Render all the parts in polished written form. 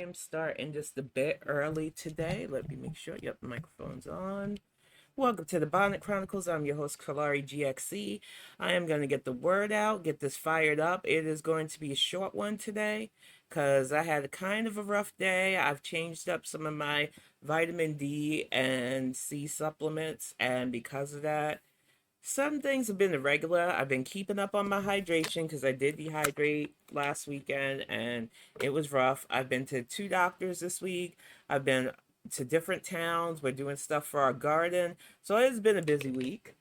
am starting just a bit early today. Let me make sure. Yep, the microphone's on. Welcome to the Bonnet Chronicles. I'm your host, Kalari GXC. I am going to get the word out, get this fired up. It is going to be a short one today because I had a kind of a rough day. I've changed up some of my vitamin D and C supplements, and because of that, some things have been irregular. I've been keeping up on my hydration because I did dehydrate last weekend and it was rough. I've been to two doctors this week. I've been to different towns. We're doing stuff for our garden. So it's been a busy week.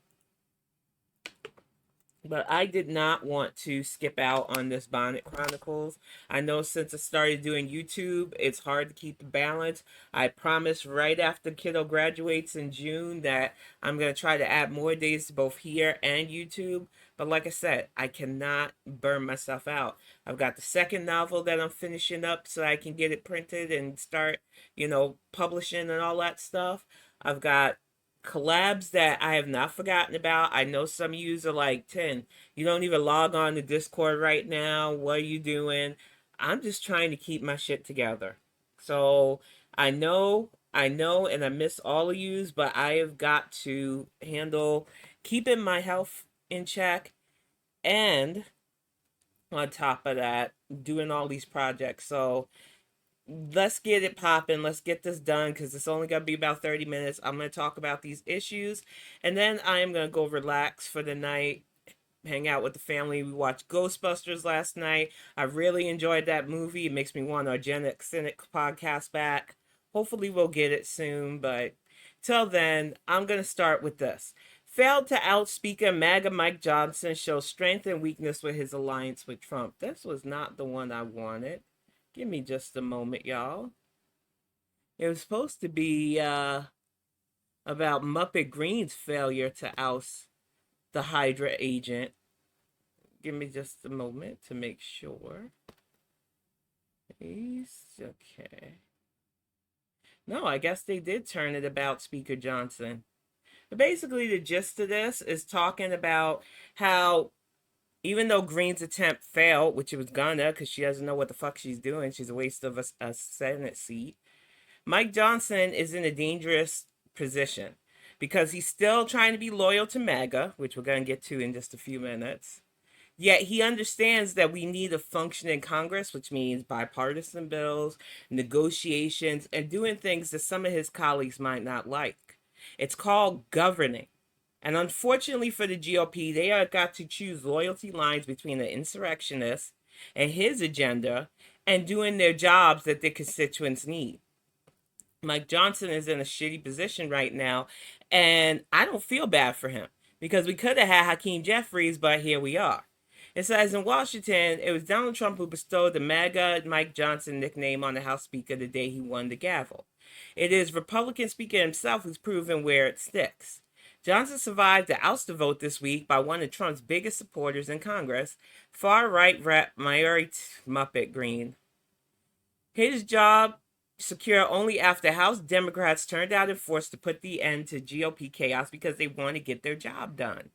But I did not want to skip out on this Bonnet Chronicles. I know since I started doing YouTube, it's hard to keep the balance. I promise right after kiddo graduates in June that I'm going to try to add more days to both here and YouTube. But like I said, I cannot burn myself out. I've got the second novel that I'm finishing up so I can get it printed and start, publishing and all that stuff. I've got collabs that I have not forgotten about. I know some of yous are like, 10, you don't even log on to Discord right now. What are you doing? I'm just trying to keep my shit together. So I know, and I miss all of yous, but I have got to handle keeping my health in check and on top of that, doing all these projects. So let's get it popping. Let's get this done because it's only going to be about 30 minutes. I'm going to talk about these issues and then I am going to go relax for the night, hang out with the family. We watched Ghostbusters last night. I really enjoyed that movie. It makes me want our Gen Cynic podcast back. Hopefully, we'll get it soon, but till then, I'm going to start with this. Failed to outspeaker MAGA Mike Johnson shows strength and weakness with his alliance with Trump. This was not the one I wanted. Give me just a moment, y'all. It was supposed to be about Muppet Green's failure to oust the Hydra agent. Give me just a moment to make sure. He's okay. No, I guess they did turn it about Speaker Johnson. But basically, the gist of this is talking about how even though Green's attempt failed, which it was gonna, because she doesn't know what the fuck she's doing, she's a waste of a Senate seat. Mike Johnson is in a dangerous position because he's still trying to be loyal to MAGA, which we're going to get to in just a few minutes. Yet he understands that we need a functioning Congress, which means bipartisan bills, negotiations, and doing things that some of his colleagues might not like. It's called governing. And unfortunately for the GOP, they have got to choose loyalty lines between the insurrectionists and his agenda and doing their jobs that their constituents need. Mike Johnson is in a shitty position right now, and I don't feel bad for him because we could have had Hakeem Jeffries, but here we are. It says in Washington, it was Donald Trump who bestowed the MAGA Mike Johnson nickname on the House Speaker the day he won the gavel. It is Republican Speaker himself who's proven where it sticks. Johnson survived the ouster vote this week by one of Trump's biggest supporters in Congress, far-right Rep. Marjorie Muppet Green. His job secure only after House Democrats turned out and forced to put the end to GOP chaos because they want to get their job done.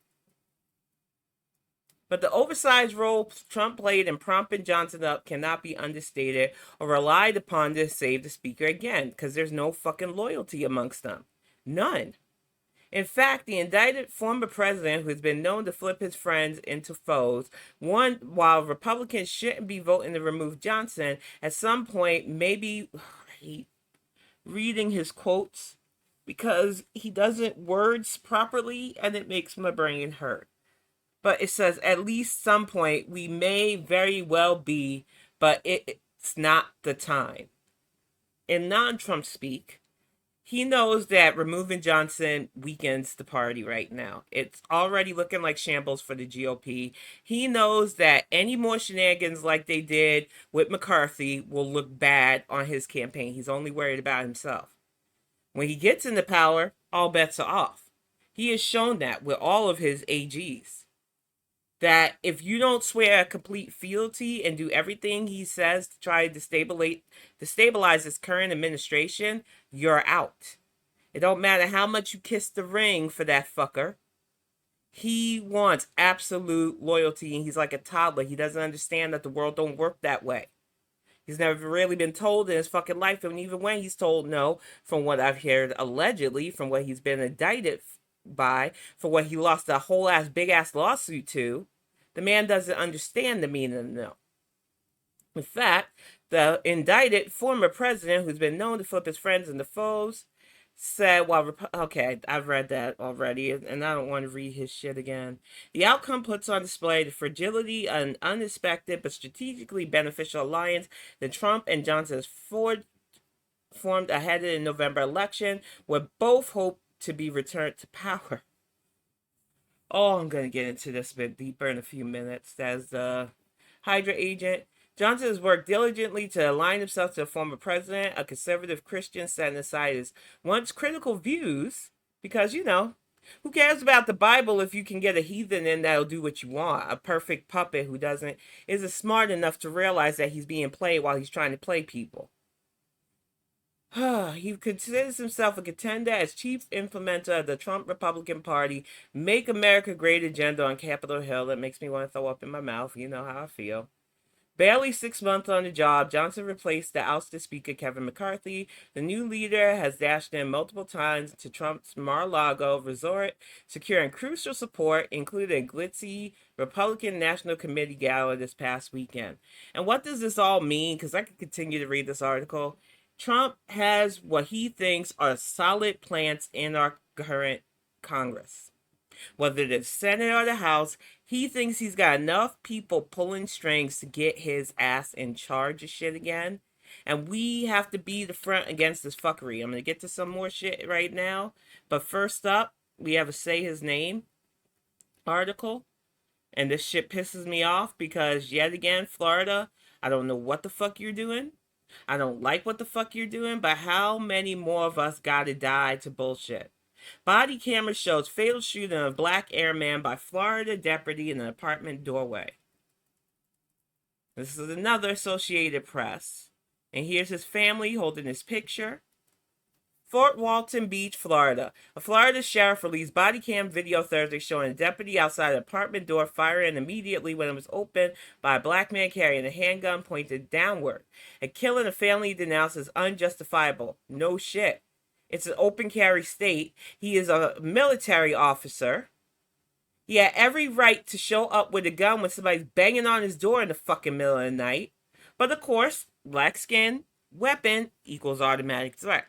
But the oversized role Trump played in propping Johnson up cannot be understated or relied upon to save the speaker again, because there's no fucking loyalty amongst them. None. In fact, the indicted former president, who has been known to flip his friends into foes, while Republicans shouldn't be voting to remove Johnson, at some point, maybe reading his quotes because he doesn't words properly and it makes my brain hurt. But it says at least some point we may very well be, but it's not the time. In non-Trump speak, he knows that removing Johnson weakens the party right now. It's already looking like shambles for the GOP. He knows that any more shenanigans like they did with McCarthy will look bad on his campaign. He's only worried about himself. When he gets into power, all bets are off. He has shown that with all of his AGs. That if you don't swear a complete fealty and do everything he says to try to stabilize his current administration, you're out. It don't matter how much you kiss the ring for that fucker. He wants absolute loyalty, and he's like a toddler. He doesn't understand that the world don't work that way. He's never really been told in his fucking life, and even when he's told no, from what I've heard allegedly, from what he's been indicted by, for what he lost a whole ass big ass lawsuit to, the man doesn't understand the meaning of no. In fact, the indicted former president, who's been known to flip his friends into foes, said while okay, I've read that already, and I don't want to read his shit again. The outcome puts on display the fragility of an unexpected but strategically beneficial alliance that Trump and Johnson formed ahead of the November election, where both hope to be returned to power. Oh, I'm going to get into this a bit deeper in a few minutes. As the Hydra agent, Johnson has worked diligently to align himself to a former president, a conservative Christian setting aside his once critical views, because, who cares about the Bible if you can get a heathen in that'll do what you want? A perfect puppet who isn't smart enough to realize that he's being played while he's trying to play people. He considers himself a contender as chief implementer of the Trump Republican Party Make America Great agenda on Capitol Hill. That makes me want to throw up in my mouth. You know how I feel. Barely 6 months on the job, Johnson replaced the ousted Speaker Kevin McCarthy. The new leader has dashed in multiple times to Trump's Mar-a-Lago resort, securing crucial support, including a glitzy Republican National Committee gala this past weekend. And what does this all mean? Because I could continue to read this article. Trump has what he thinks are solid plants in our current Congress. Whether it's Senate or the House, he thinks he's got enough people pulling strings to get his ass in charge of shit again. And we have to be the front against this fuckery. I'm going to get to some more shit right now. But first up, we have a Say His Name article. And this shit pisses me off because, yet again, Florida, I don't know what the fuck you're doing. I don't like what the fuck you're doing, but how many more of us gotta die to bullshit? Body camera shows fatal shooting of black airman by Florida deputy in an apartment doorway. This is another Associated Press. And here's his family holding his picture. Fort Walton Beach, Florida. A Florida sheriff released body cam video Thursday showing a deputy outside an apartment door firing immediately when it was opened by a black man carrying a handgun pointed downward. A killing a family denounced as unjustifiable. No shit. It's an open carry state. He is a military officer. He had every right to show up with a gun when somebody's banging on his door in the fucking middle of the night. But of course, black skin, weapon equals automatic threat.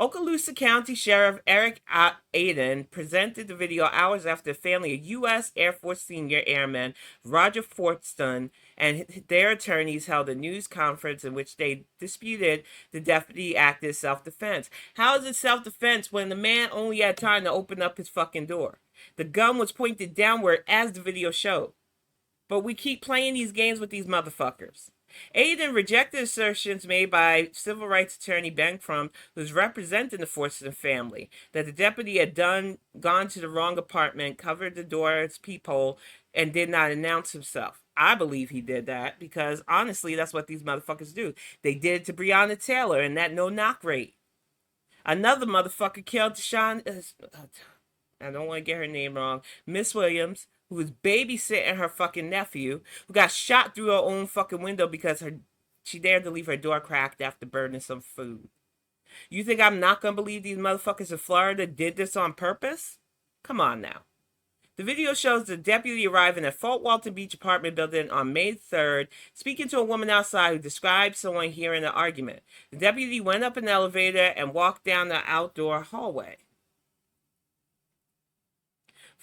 Okaloosa County Sheriff Eric Aden presented the video hours after the family of U.S. Air Force Senior Airman Roger Fortston and their attorneys held a news conference in which they disputed the deputy acted as self-defense. How is it self-defense when the man only had time to open up his fucking door? The gun was pointed downward as the video showed. But we keep playing these games with these motherfuckers. Aiden rejected assertions made by civil rights attorney Ben Crump, who's representing the Fortston family, that the deputy had gone to the wrong apartment, covered the door's peephole, and did not announce himself. I believe he did that because, honestly, that's what these motherfuckers do. They did it to Breonna Taylor in that no-knock rate. Another motherfucker killed Deshaun... I don't want to get her name wrong. Miss Williams, who was babysitting her fucking nephew, who got shot through her own fucking window because she dared to leave her door cracked after burning some food. You think I'm not going to believe these motherfuckers in Florida did this on purpose? Come on now. The video shows the deputy arriving at Fort Walton Beach apartment building on May 3rd, speaking to a woman outside who described someone hearing an argument. The deputy went up an elevator and walked down the outdoor hallway.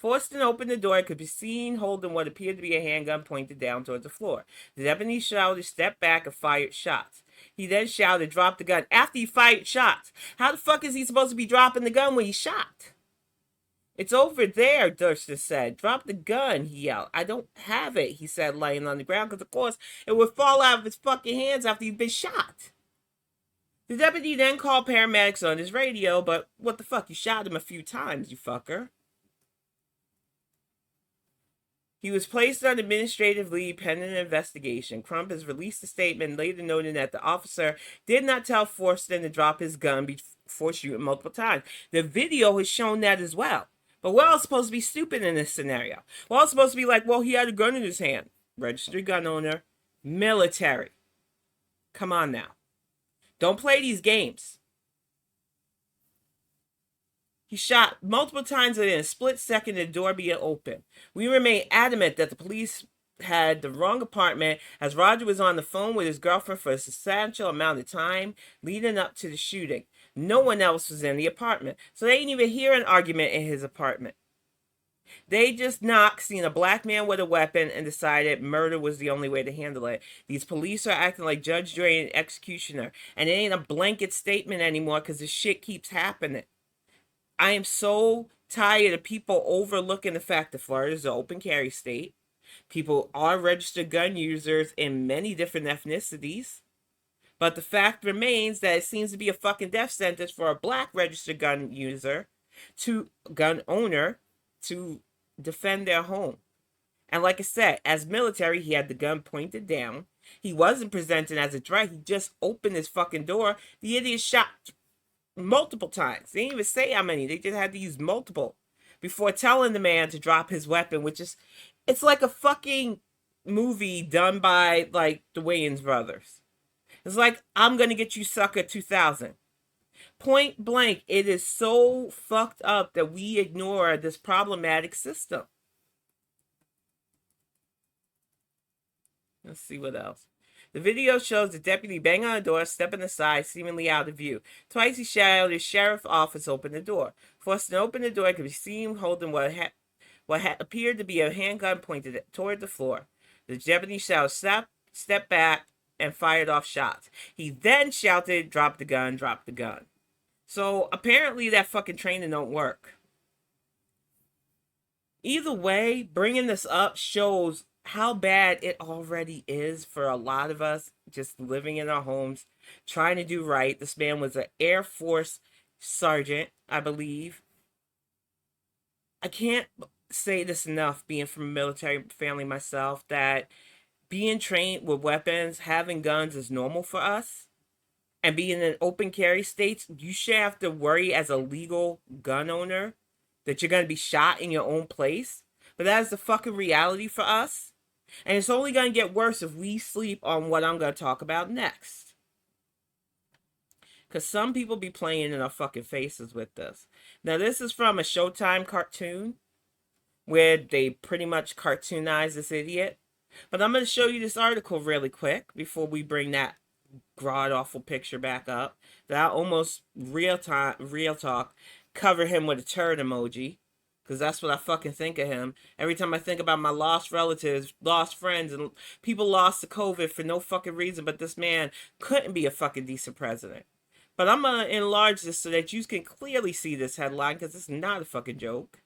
Fortston opened the door and could be seen holding what appeared to be a handgun pointed down towards the floor. The deputy shouted, "Step back," and fired shots. He then shouted, "Drop the gun," after he fired shots. How the fuck is he supposed to be dropping the gun when he's shot? "It's over there," Durston said. "Drop the gun," he yelled. "I don't have it," he said, laying on the ground, because of course it would fall out of his fucking hands after he'd been shot. The deputy then called paramedics on his radio, but what the fuck, you shot him a few times, you fucker. He was placed on administrative leave pending an investigation. Crump has released a statement later noting that the officer did not tell Fortston to drop his gun before shooting multiple times. The video has shown that as well. But we're all supposed to be stupid in this scenario. We're all supposed to be like, well, he had a gun in his hand. Registered gun owner. Military. Come on now. Don't play these games. He shot multiple times within a split second, the door being open. We remain adamant that the police had the wrong apartment, as Roger was on the phone with his girlfriend for a substantial amount of time leading up to the shooting. No one else was in the apartment, so they didn't even hear an argument in his apartment. They just knocked, seen a black man with a weapon, and decided murder was the only way to handle it. These police are acting like Judge Dre and executioner, and it ain't a blanket statement anymore because this shit keeps happening. I am so tired of people overlooking the fact that Florida is an open carry state. People are registered gun users in many different ethnicities. But the fact remains that it seems to be a fucking death sentence for a black registered gun user, to gun owner, to defend their home. And like I said, as military, he had the gun pointed down. He wasn't presenting as a threat. He just opened his fucking door. The idiot shot multiple times. They didn't even say how many. They just had to use multiple before telling the man to drop his weapon, which is, it's like a fucking movie done by like the Wayans brothers. It's like, I'm gonna get you sucker 2000. Point blank, it is so fucked up that we ignore this problematic system. Let's see what else. The video shows the deputy bang on the door, stepping aside, seemingly out of view. Twice he shouted his sheriff's office open the door. Forced to open the door, it could be seen holding what had appeared to be a handgun pointed toward the floor. The deputy shouted, step back, and fired off shots. He then shouted, drop the gun, drop the gun. So apparently that fucking training don't work. Either way, bringing this up shows how bad it already is for a lot of us just living in our homes, trying to do right. This man was an Air Force sergeant, I believe. I can't say this enough, being from a military family myself, that being trained with weapons, having guns is normal for us. And being in open carry states, you should have to worry as a legal gun owner that you're going to be shot in your own place. But that is the fucking reality for us. And it's only going to get worse if we sleep on what I'm going to talk about next. Because some people be playing in our fucking faces with this. Now, this is from a Showtime cartoon where they pretty much cartoonize this idiot. But I'm going to show you this article really quick before we bring that god awful picture back up. That I almost real talk cover him with a turd emoji. Because that's what I fucking think of him. Every time I think about my lost relatives, lost friends, and people lost to COVID for no fucking reason, but this man couldn't be a fucking decent president. But I'm going to enlarge this so that you can clearly see this headline, because it's not a fucking joke.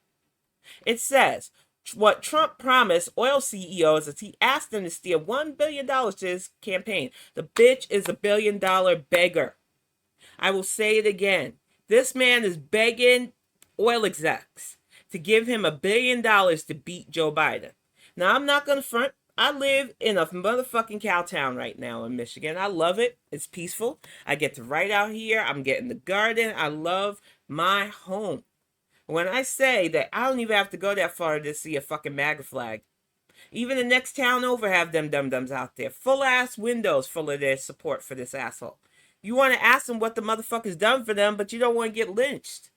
It says, what Trump promised oil CEOs as he asked them to steal $1 billion to his campaign. The bitch is a $1 billion beggar. I will say it again. This man is begging oil execs to give him $1 billion to beat Joe Biden. Now, I'm not going to front. I live in a motherfucking cow town right now in Michigan. I love it. It's peaceful. I get to ride out here. I'm getting the garden. I love my home. When I say that I don't even have to go that far to see a fucking MAGA flag. Even the next town over have them dum-dums out there. Full-ass windows full of their support for this asshole. You want to ask them what the motherfucker's done for them, but you don't want to get lynched.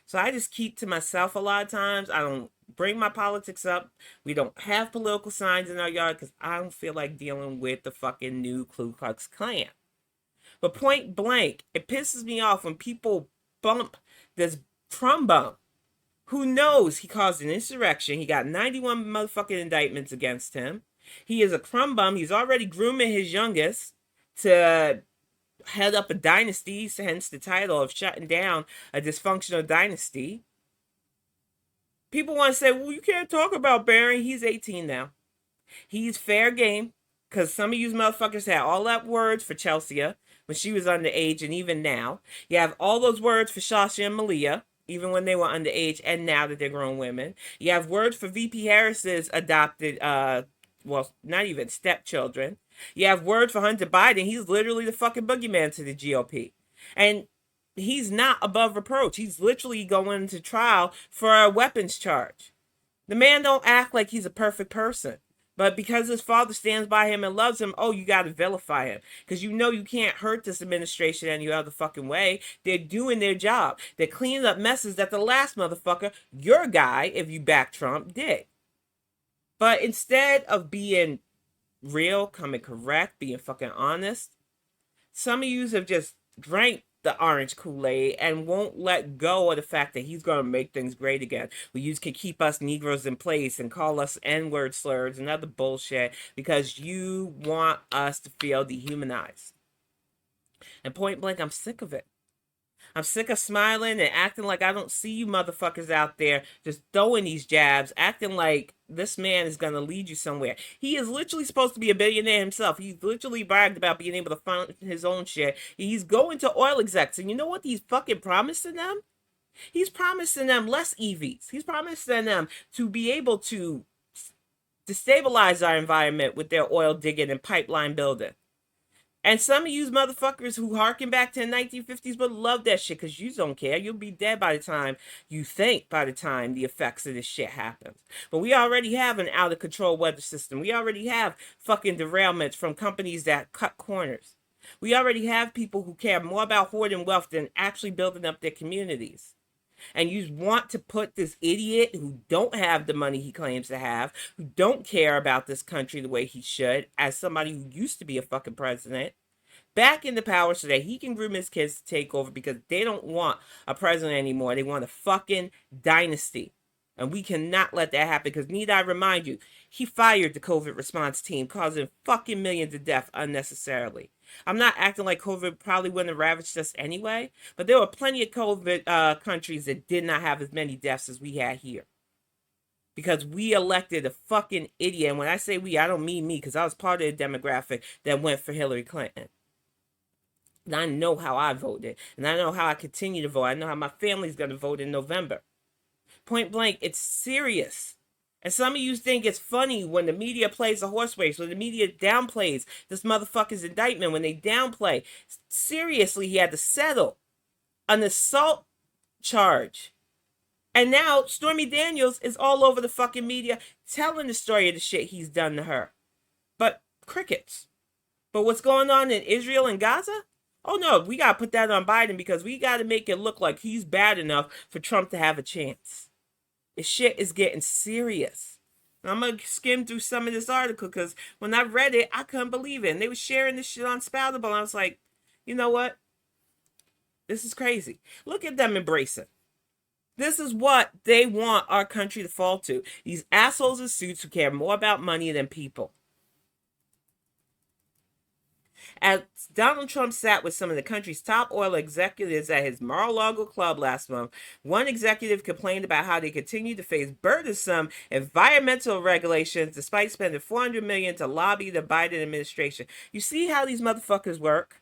So I just keep to myself a lot of times. I don't bring my politics up. We don't have political signs in our yard because I don't feel like dealing with the fucking new Ku Klux Klan. But point blank, it pisses me off when people bump this Trump bump. Who knows he caused an insurrection. He got 91 motherfucking indictments against him. He is a crumb bum. He's already grooming his youngest to head up a dynasty, hence the title of shutting down a dysfunctional dynasty. People want to say, well, you can't talk about Barry. He's 18 now. He's fair game, because some of you motherfuckers had all that words for Chelsea when she was underage, and even now. You have all those words for Sasha and Malia, even when they were underage, and now that they're grown women. You have words for VP Harris's adopted, well, not even stepchildren. You have words for Hunter Biden. He's literally the fucking boogeyman to the GOP. And he's not above reproach. He's literally going to trial for a weapons charge. The man don't act like he's a perfect person. But because his father stands by him and loves him, oh, you got to vilify him. Because you know you can't hurt this administration any other fucking way. They're doing their job. They're cleaning up messes that the last motherfucker, your guy, if you back Trump, did. But instead of being real, coming correct, being fucking honest, some of you have just drank the orange Kool-Aid and won't let go of the fact that he's going to make things great again. You can keep us Negroes in place and call us N-word slurs and other bullshit because you want us to feel dehumanized. And point blank, I'm sick of it. I'm sick of smiling and acting like I don't see you motherfuckers out there just throwing these jabs, acting like this man is going to lead you somewhere. He is literally supposed to be a billionaire himself. He's literally bragged about being able to fund his own shit. He's going to oil execs. And you know what he's fucking promising them? He's promising them less EVs. He's promising them to be able to destabilize our environment with their oil digging and pipeline building. And some of you motherfuckers who harken back to the 1950s would love that shit because you don't care. You'll be dead by the time you think, by the time the effects of this shit happens. But we already have an out of control weather system. We already have fucking derailments from companies that cut corners. We already have people who care more about hoarding wealth than actually building up their communities. And you want to put this idiot who don't have the money he claims to have, who don't care about this country the way he should, as somebody who used to be a fucking president, back into power so that he can groom his kids to take over because they don't want a president anymore. They want a fucking dynasty. And we cannot let that happen because need I remind you, he fired the COVID response team, causing fucking millions of deaths unnecessarily. I'm not acting like COVID probably wouldn't have ravaged us anyway, but there were plenty of COVID countries that did not have as many deaths as we had here. Because we elected a fucking idiot. And when I say we, I don't mean me, because I was part of the demographic that went for Hillary Clinton. And I know how I voted. And I know how I continue to vote. I know how my family's going to vote in November. Point blank, it's serious. And some of you think it's funny when the media plays a horse race, when the media downplays this motherfucker's indictment, when they downplay. Seriously, he had to settle an assault charge. And now Stormy Daniels is all over the fucking media telling the story of the shit he's done to her. But crickets. But what's going on in Israel and Gaza? Oh no, we gotta put that on Biden because we gotta make it look like he's bad enough for Trump to have a chance. This shit is getting serious. I'm gonna skim through some of this article because when I read it, I couldn't believe it. And they were sharing this shit on Spoutable. And I was like, you know what? This is crazy. Look at them embracing. This is what they want our country to fall to. These assholes in suits who care more about money than people. As Donald Trump sat with some of the country's top oil executives at his Mar-a-Lago club last month, one executive complained about how they continue to face burdensome environmental regulations despite spending $400 million to lobby the Biden administration. You see how these motherfuckers work?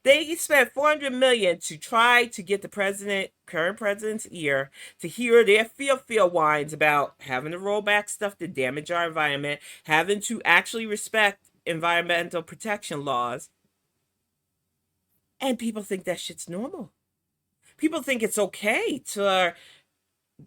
They spent $400 million to try to get the current president's ear to hear their feel whines about having to roll back stuff to damage our environment, having to actually respect environmental protection laws. And people think that shit's normal. People think it's okay to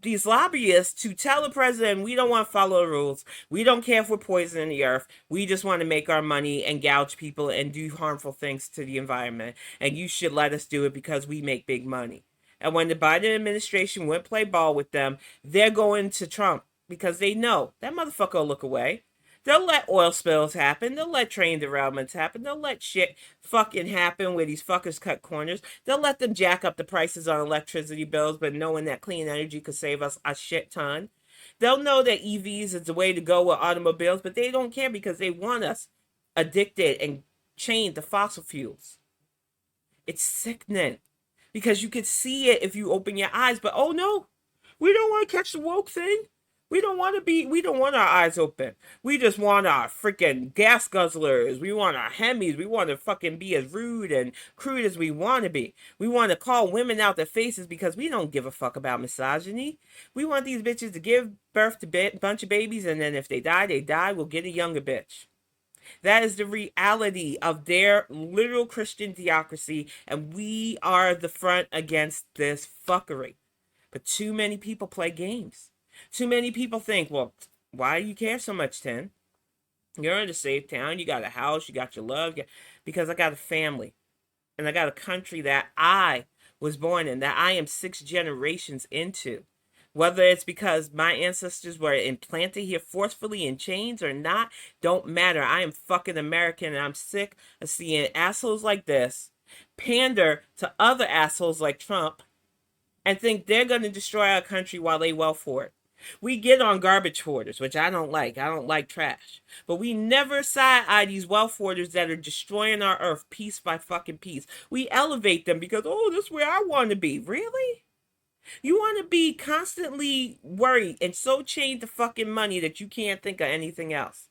these lobbyists to tell the president, we don't want to follow the rules. We don't care if we're poisoning the earth. We just want to make our money and gouge people and do harmful things to the environment. And you should let us do it because we make big money. And when the Biden administration went play ball with them, they're going to Trump because they know that motherfucker will look away. They'll let oil spills happen. They'll let train derailments happen. They'll let shit fucking happen where these fuckers cut corners. They'll let them jack up the prices on electricity bills, but knowing that clean energy could save us a shit ton. They'll know that EVs is the way to go with automobiles, but they don't care because they want us addicted and chained to fossil fuels. It's sickening because you could see it if you open your eyes, but oh no, we don't want to catch the woke thing. We don't want our eyes open. We just want our freaking gas guzzlers. We want our Hemis. We want to fucking be as rude and crude as we want to be. We want to call women out their faces because we don't give a fuck about misogyny. We want these bitches to give birth to a bunch of babies and then if they die, they die. We'll get a younger bitch. That is the reality of their literal Christian theocracy, and we are the front against this fuckery. But too many people play games. Too many people think, well, why do you care so much, Tim? You're in a safe town. You got a house. You got your love. Because I got a family. And I got a country that I was born in, that I am 6 generations into. Whether it's because my ancestors were implanted here forcefully in chains or not, don't matter. I am fucking American, and I'm sick of seeing assholes like this pander to other assholes like Trump and think they're going to destroy our country while they well for it. We get on garbage hoarders, which I don't like. I don't like trash. But we never side eye these wealth hoarders that are destroying our earth piece by fucking piece. We elevate them because, oh, this is where I want to be. Really? You want to be constantly worried and so chained to fucking money that you can't think of anything else.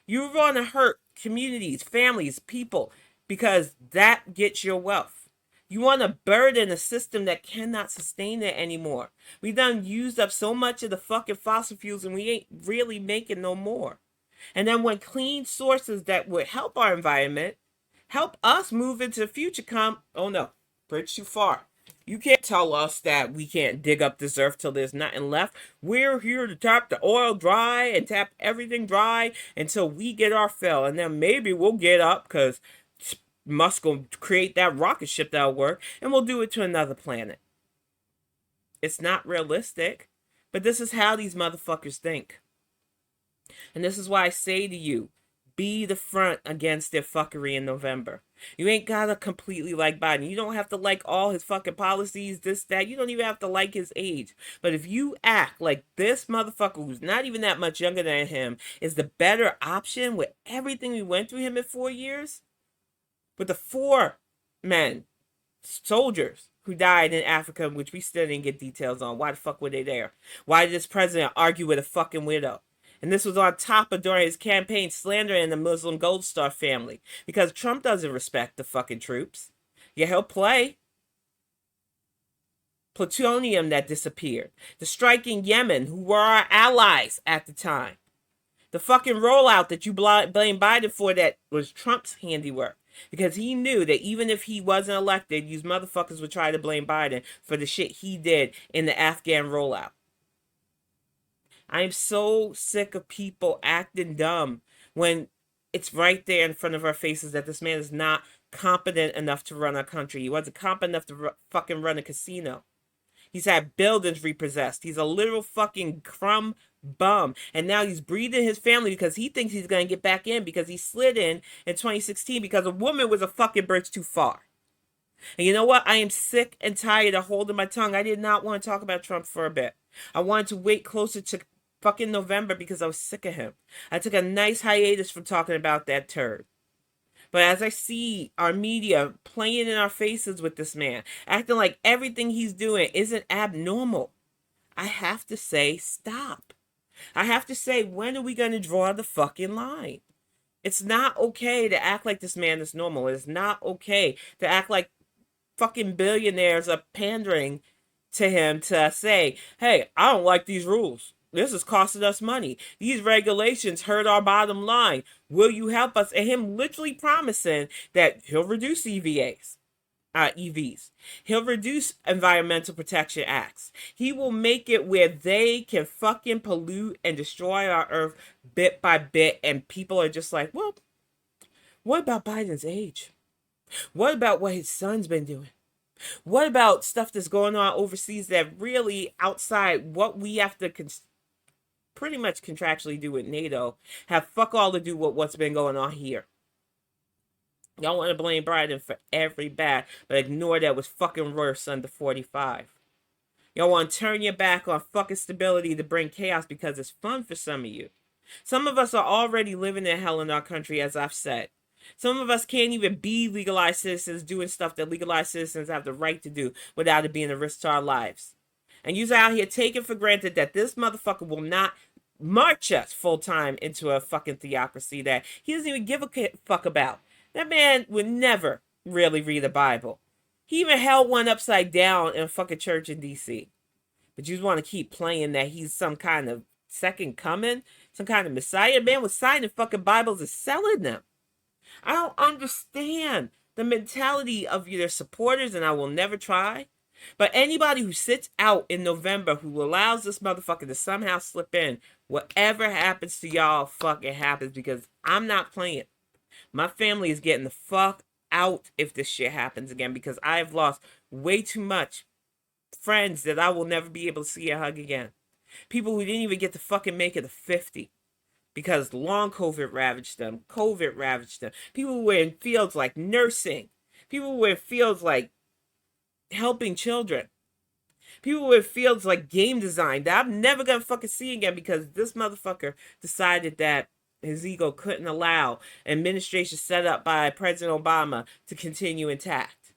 You want to hurt communities, families, people, because that gets your wealth. You want to burden a system that cannot sustain it anymore. We done used up so much of the fucking fossil fuels and we ain't really making no more. And then when clean sources that would help our environment, help us move into the future come, oh no, bridge too far. You can't tell us that we can't dig up this earth till there's nothing left. We're here to tap the oil dry and tap everything dry until we get our fill. And then maybe we'll get up because Musk will create that rocket ship that'll work and we'll do it to another planet. It's not realistic, but this is how these motherfuckers think. And this is why I say to you, be the front against their fuckery in November. You ain't gotta completely like Biden. You don't have to like all his fucking policies, this, that. You don't even have to like his age. But if you act like this motherfucker, who's not even that much younger than him, is the better option with everything we went through him in 4 years, with the 4 men, soldiers, who died in Africa, which we still didn't get details on. Why the fuck were they there? Why did this president argue with a fucking widow? And this was on top of during his campaign slandering the Muslim Gold Star family. Because Trump doesn't respect the fucking troops. Yeah, he'll play. Plutonium that disappeared. The strike in Yemen, who were our allies at the time. The fucking rollout that you blame Biden for that was Trump's handiwork. Because he knew that even if he wasn't elected, these motherfuckers would try to blame Biden for the shit he did in the Afghan rollout. I'm so sick of people acting dumb when it's right there in front of our faces that this man is not competent enough to run our country. He wasn't competent enough to fucking run a casino. He's had buildings repossessed. He's a literal fucking crumb bum. And now he's breathing his family because he thinks he's going to get back in because he slid in 2016 because a woman was a fucking bridge too far. And you know what? I am sick and tired of holding my tongue. I did not want to talk about Trump for a bit. I wanted to wait closer to fucking November because I was sick of him. I took a nice hiatus from talking about that turd. But as I see our media playing in our faces with this man, acting like everything he's doing isn't abnormal, I have to say stop. I have to say, when are we going to draw the fucking line? It's not okay to act like this man is normal. It's not okay to act like fucking billionaires are pandering to him to say, hey, I don't like these rules. This is costing us money. These regulations hurt our bottom line. Will you help us? And him literally promising that he'll reduce EVs. He'll reduce environmental protection acts. He will make it where they can fucking pollute and destroy our earth bit by bit. And people are just like, well, what about Biden's age? What about what his son's been doing? What about stuff that's going on overseas that really outside what we have to pretty much contractually do with NATO have fuck all to do with what's been going on here? Y'all want to blame Biden for every bad, but ignore that was fucking worse under 45. Y'all want to turn your back on fucking stability to bring chaos because it's fun for some of you. Some of us are already living in hell in our country, as I've said. Some of us can't even be legalized citizens doing stuff that legalized citizens have the right to do without it being a risk to our lives. And you're out here taking for granted that this motherfucker will not march us full-time into a fucking theocracy that he doesn't even give a fuck about. That man would never really read the Bible. He even held one upside down in a fucking church in D.C. But you just want to keep playing that he's some kind of second coming, some kind of Messiah. Man was signing fucking Bibles and selling them. I don't understand the mentality of your supporters, and I will never try. But anybody who sits out in November, who allows this motherfucker to somehow slip in, whatever happens to y'all fucking happens, because I'm not playing. My family is getting the fuck out if this shit happens again, because I have lost way too much friends that I will never be able to see or hug again. People who didn't even get to fucking make it to 50 because long COVID ravaged them. COVID ravaged them. People who were in fields like nursing. People who were in fields like helping children. People who were in fields like game design that I'm never gonna fucking see again because this motherfucker decided that his ego couldn't allow administration set up by President Obama to continue intact.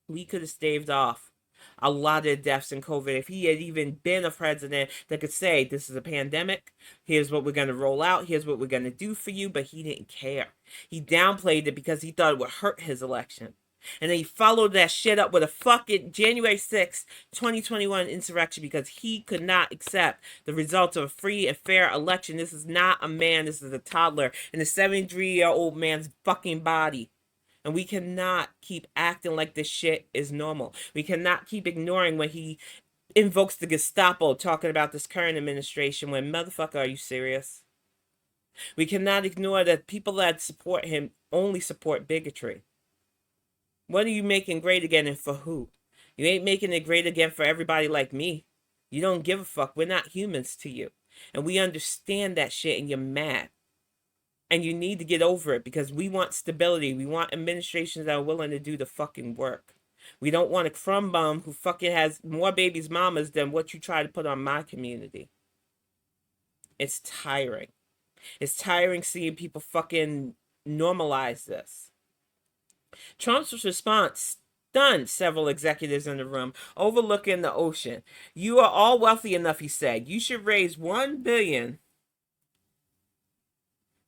We could have staved off a lot of deaths in COVID if he had even been a president that could say, this is a pandemic, here's what we're going to roll out, here's what we're going to do for you, but he didn't care. He downplayed it because he thought it would hurt his election. And then he followed that shit up with a fucking January 6th, 2021 insurrection because he could not accept the results of a free and fair election. This is not a man, this is a toddler in a 73-year-old man's fucking body. And we cannot keep acting like this shit is normal. We cannot keep ignoring when he invokes the Gestapo talking about this current administration when, motherfucker, are you serious? We cannot ignore that people that support him only support bigotry. What are you making great again and for who? You ain't making it great again for everybody like me. You don't give a fuck. We're not humans to you. And we understand that shit and you're mad. And you need to get over it because we want stability. We want administrations that are willing to do the fucking work. We don't want a crumb bum who fucking has more babies mamas than what you try to put on my community. It's tiring. It's tiring seeing people fucking normalize this. Trump's response stunned several executives in the room, overlooking the ocean. You are all wealthy enough, he said. You should raise $1 billion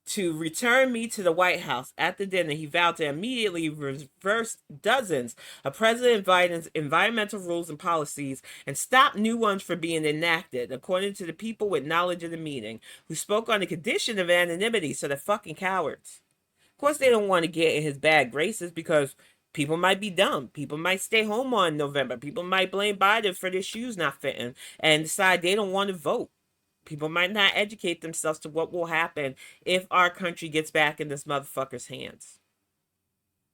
to return me to the White House. At the dinner, he vowed to immediately reverse dozens of President Biden's environmental rules and policies and stop new ones from being enacted, according to the people with knowledge of the meeting, who spoke on the condition of anonymity, so they're fucking cowards. Of course, they don't want to get in his bad graces because people might be dumb. People might stay home on November. People might blame Biden for their shoes not fitting and decide they don't want to vote. People might not educate themselves to what will happen if our country gets back in this motherfucker's hands.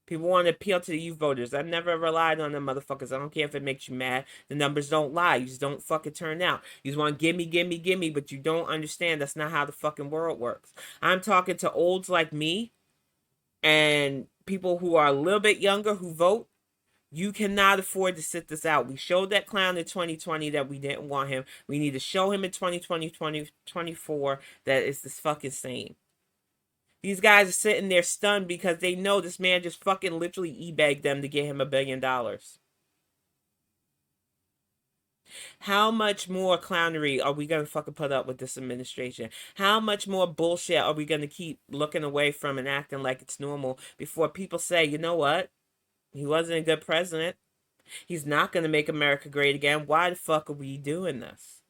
People want to appeal to the youth voters. I've never relied on them motherfuckers. I don't care if it makes you mad. The numbers don't lie. You just don't fucking turn out. You just want gimme, gimme, gimme, but you don't understand that's not how the fucking world works. I'm talking to olds like me and people who are a little bit younger who vote. You cannot afford to sit this out. We showed that clown in 2020 that we didn't want him. We need to show him in 2020, 2024 that it's this fucking same. These guys are sitting there stunned because they know this man just fucking literally e-begged them to get him $1 billion. How much more clownery are we going to fucking put up with this administration? How much more bullshit are we going to keep looking away from and acting like it's normal before people say, you know what? He wasn't a good president. He's not going to make America great again. Why the fuck are we doing this?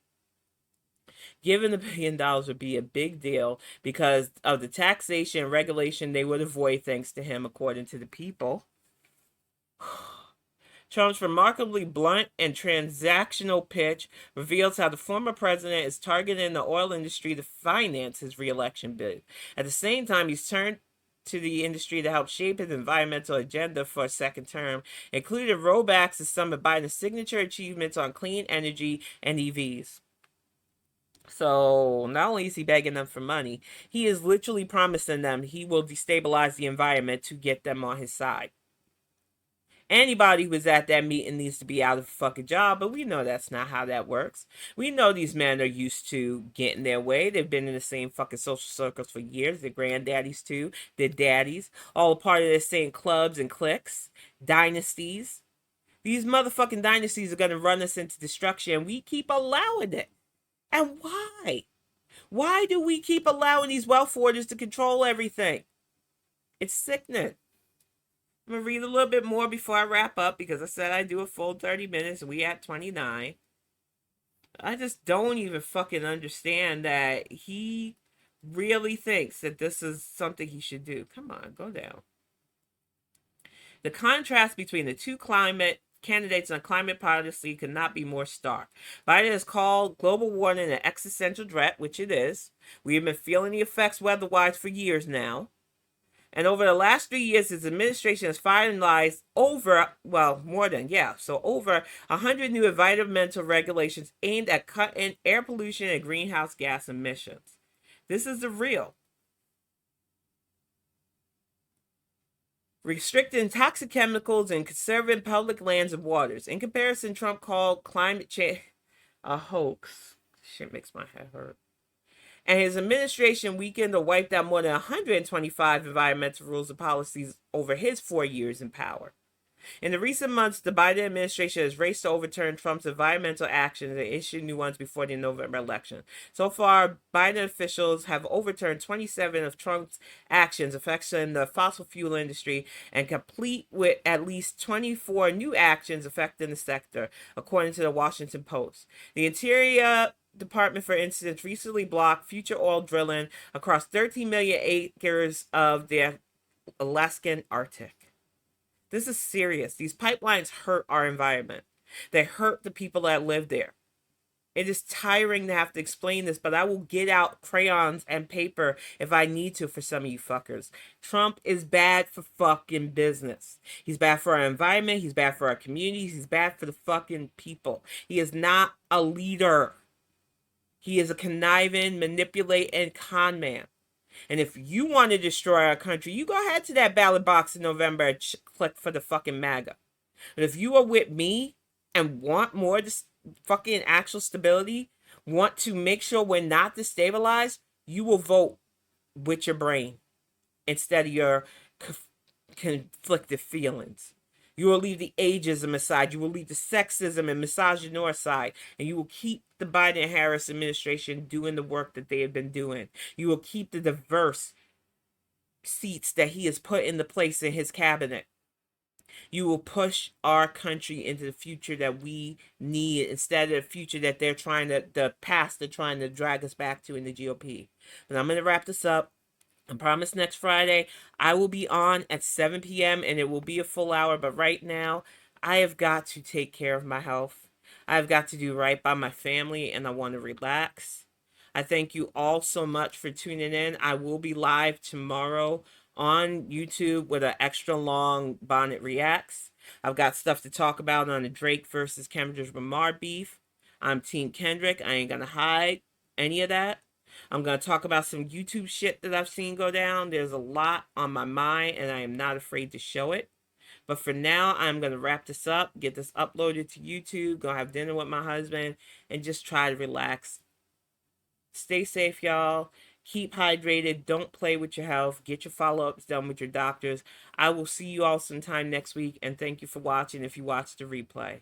Giving the $1 billion would be a big deal because of the taxation and regulation they would avoid thanks to him, according to the people. Trump's remarkably blunt and transactional pitch reveals how the former president is targeting the oil industry to finance his re-election bid. At the same time, he's turned to the industry to help shape his environmental agenda for a second term, including rollbacks to some of Biden's signature achievements on clean energy and EVs. So not only is he begging them for money, he is literally promising them he will destabilize the environment to get them on his side. Anybody who was at that meeting needs to be out of a fucking job, but we know that's not how that works. We know these men are used to getting their way. They've been in the same fucking social circles for years. Their granddaddies too, their daddies, all a part of the same clubs and cliques, dynasties. These motherfucking dynasties are gonna run us into destruction, and we keep allowing it. And why? Why do we keep allowing these wealth hoarders to control everything? It's sickening. I'm going to read a little bit more before I wrap up because I said I'd do a full 30 minutes and we at 29. I just don't even fucking understand that he really thinks that this is something he should do. Come on, go down. The contrast between the two climate candidates on climate policy could not be more stark. Biden has called global warming an existential threat, which it is. We have been feeling the effects weather-wise for years now. And over the last 3 years, his administration has finalized over, well, more than, yeah, so over 100 new environmental regulations aimed at cutting air pollution and greenhouse gas emissions. This is the real. Restricting toxic chemicals and conserving public lands and waters. In comparison, Trump called climate change a hoax. Shit makes my head hurt. And his administration weakened or wiped out more than 125 environmental rules and policies over his 4 years in power. In the recent months, the Biden administration has raced to overturn Trump's environmental actions and issue new ones before the November election. So far, Biden officials have overturned 27 of Trump's actions affecting the fossil fuel industry and complete with at least 24 new actions affecting the sector, according to the Washington Post. The Interior Department, for instance, recently blocked future oil drilling across 13 million acres of the Alaskan Arctic. This is serious. These pipelines hurt our environment. They hurt the people that live there. It is tiring to have to explain this, but I will get out crayons and paper if I need to for some of you fuckers. Trump is bad for fucking business. He's bad for our environment. He's bad for our communities. He's bad for the fucking people. He is not a leader. He is a conniving, manipulating con man. And if you want to destroy our country, you go ahead to that ballot box in November and click for the fucking MAGA. But if you are with me and want more fucking actual stability, want to make sure we're not destabilized, you will vote with your brain instead of your conflicted feelings. You will leave the ageism aside. You will leave the sexism and misogyny aside. And you will keep the Biden-Harris administration doing the work that they have been doing. You will keep the diverse seats that he has put into place in his cabinet. You will push our country into the future that we need instead of the future that the past they're trying to drag us back to in the GOP. But I'm going to wrap this up. I promise next Friday I will be on at 7 p.m. and it will be a full hour. But right now, I have got to take care of my health. I've got to do right by my family and I want to relax. I thank you all so much for tuning in. I will be live tomorrow on YouTube with an extra long Bonnet Reacts. I've got stuff to talk about on the Drake versus Kendrick Lamar beef. I'm Team Kendrick. I ain't going to hide any of that. I'm going to talk about some YouTube shit that I've seen go down. There's a lot on my mind, and I am not afraid to show it. But for now, I'm going to wrap this up, get this uploaded to YouTube, go have dinner with my husband, and just try to relax. Stay safe, y'all. Keep hydrated. Don't play with your health. Get your follow-ups done with your doctors. I will see you all sometime next week, and thank you for watching if you watched the replay.